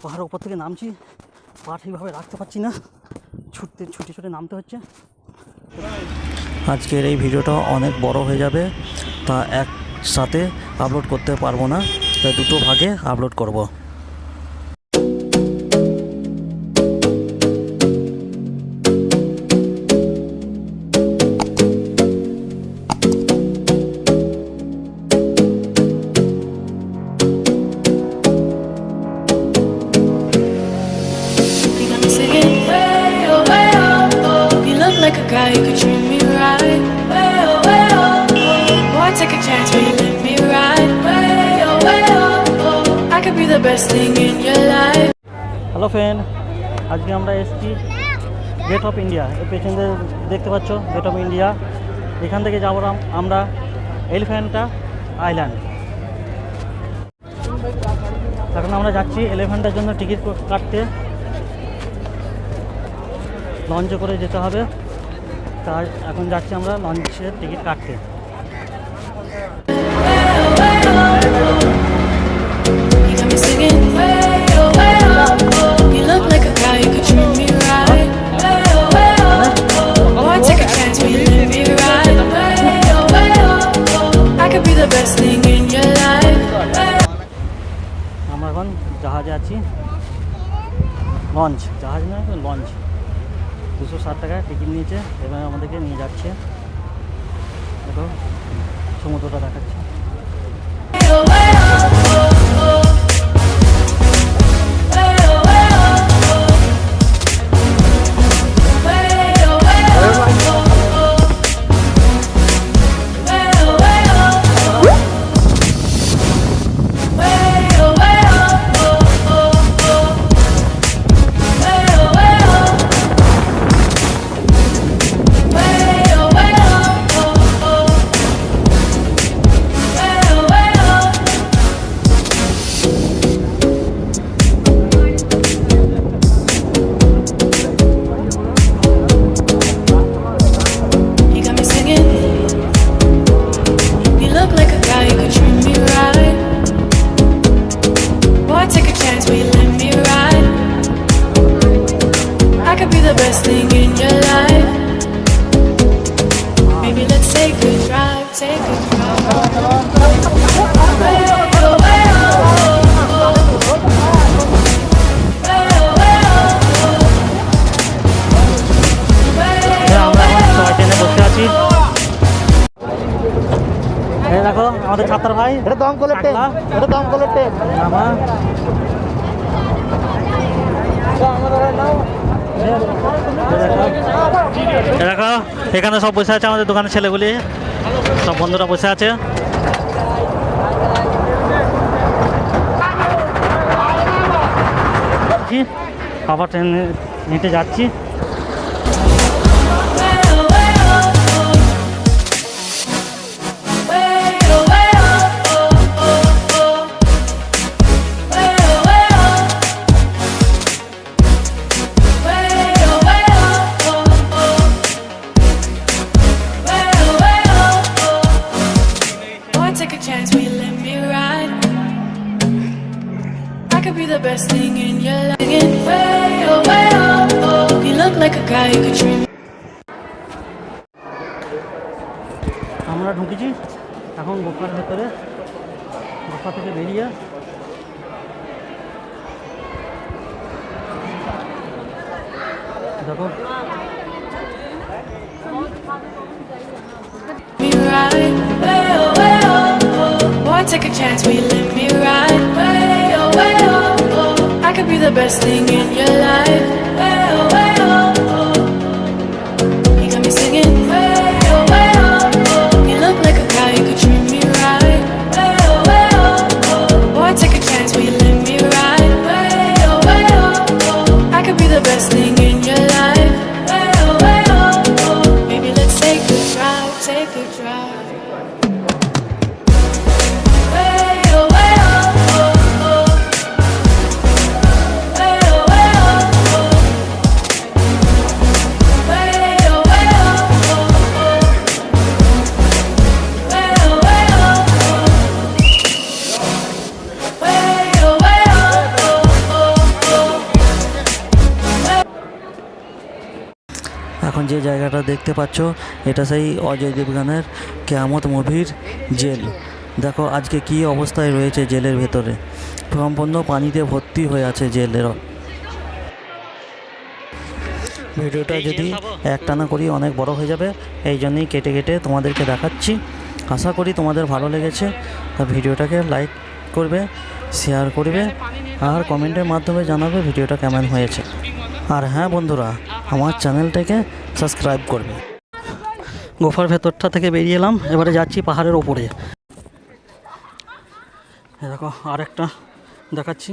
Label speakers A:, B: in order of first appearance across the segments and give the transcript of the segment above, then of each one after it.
A: পাহাড়ের উপর থেকে নামছি, পা ঠিকভাবে রাখতে পারছি না, ছুটে নামতে হচ্ছে। আজকের এই ভিডিওটা অনেক বড় হয়ে যাবে, তা একসাথে আপলোড করতে পারবো না, তাই দুটো ভাগে আপলোড করব।
B: You could treat me right. Way oh, way oh, oh. Boy, take a chance, will you let me ride? Way oh, I could be the best thing in your life.
A: Hello friend, আজকে আমরা এসেছি gate of India. এর পেছনে দেখতে পাচ্ছ gate of India. এখান থেকে যাবো আমরা এলিফ্যান্টা আইল্যান্ড। এখন আমরা যাচ্ছি এলিফ্যান্টার জন্য টিকিট কাটতে। লঞ্চে করে যেতে হবে, তাই এখন যাচ্ছি আমরা লঞ্চের টিকিট কাটতে। আমরা এখন জাহাজে আছি, লঞ্চ, জাহাজ নয় লঞ্চ। 260 টাকা টিকিট নিয়েছে, এবার আমাদেরকে নিয়ে যাচ্ছে। দেখো সমুদ্রটা দেখাচ্ছে। দেখো আমাদের ছাত্র ভাই, এটা দমকলের টেপ, এটা দমকলের টেপ। দেখো এখানে সব বসে আছে, আমাদের দোকানের ছেলেগুলি, সব বন্ধুরা বসে আছে। আবার ট্রেন নিতে যাচ্ছি।
B: The best thing in your life. Way oh, you look like a guy you could dream.
A: আমরা ঢুকেছি এখন গুফার ভেতরে। গুফা থেকে বেরিয়ে দেখো
B: Boy, take a chance, will you let me ride? I could be the best thing in your life. You got me singing. You look like a guy, you could treat me right. Boy, take a chance, will you let me ride? I could be the best thing in your life. Maybe let's take a drive, take a drive.
A: এখন যে জায়গাটা দেখতে পাচ্ছ এটা সেই অজয় দেবগানের কেয়ামত মুভির jail. দেখো আজকে কি অবস্থায় রয়েছে জেলের ভেতরে, সম্পূর্ণ পানিতে ভর্তি হয়ে আছে জেলের। ভিডিওটা যদি একটানা করি অনেক বড় হয়ে যাবে, এই জন্যই কেটে কেটে তোমাদেরকে দেখাচ্ছি। আশা করি তোমাদের ভালো লেগেছে। তা ভিডিওটাকে লাইক করবে, শেয়ার করবে আর কমেন্টের মাধ্যমে জানাবে ভিডিওটা কেমন হয়েছে। আর হ্যাঁ বন্ধুরা, আমার চ্যানেলটাকে সাবস্ক্রাইব করবে। গোফার ভেতরটা থেকে বেরিয়ে এলাম, এবারে যাচ্ছি পাহাড়ের ওপরে। দেখো আরেকটা দেখাচ্ছি।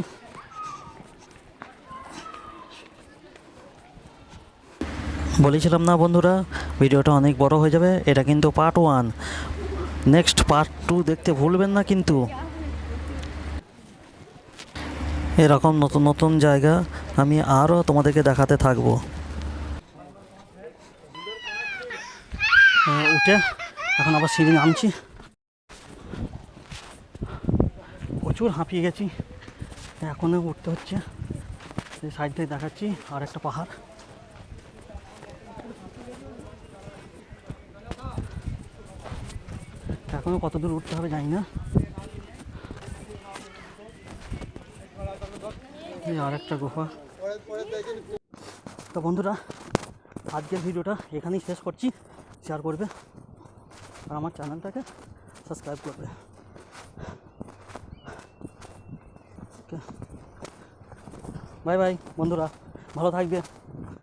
A: বলেছিলাম না বন্ধুরা ভিডিওটা অনেক বড় হয়ে যাবে, এটা কিন্তু পার্ট 1, নেক্সট পার্ট 2 দেখতে ভুলবেন না কিন্তু। এরকম নতুন নতুন জায়গা আমি আরও তোমাদেরকে দেখাতে থাকবো। উঠে এখন আবার সিঁড়ি নামছি, প্রচুর হাঁপিয়ে গেছি, এখনও উঠতে হচ্ছে। এই সাইড থেকে দেখাচ্ছি আর একটা পাহাড়। এখনও কত দূর উঠতে হবে জানি না। এই আর একটা গুফা। তো বন্ধুরা আজকের ভিডিওটা এখানেই শেষ করছি। শেয়ার করবে আর আমার চ্যানেলটাকে সাবস্ক্রাইব করবে। বাই বাই বন্ধুরা, ভালো থাকবে।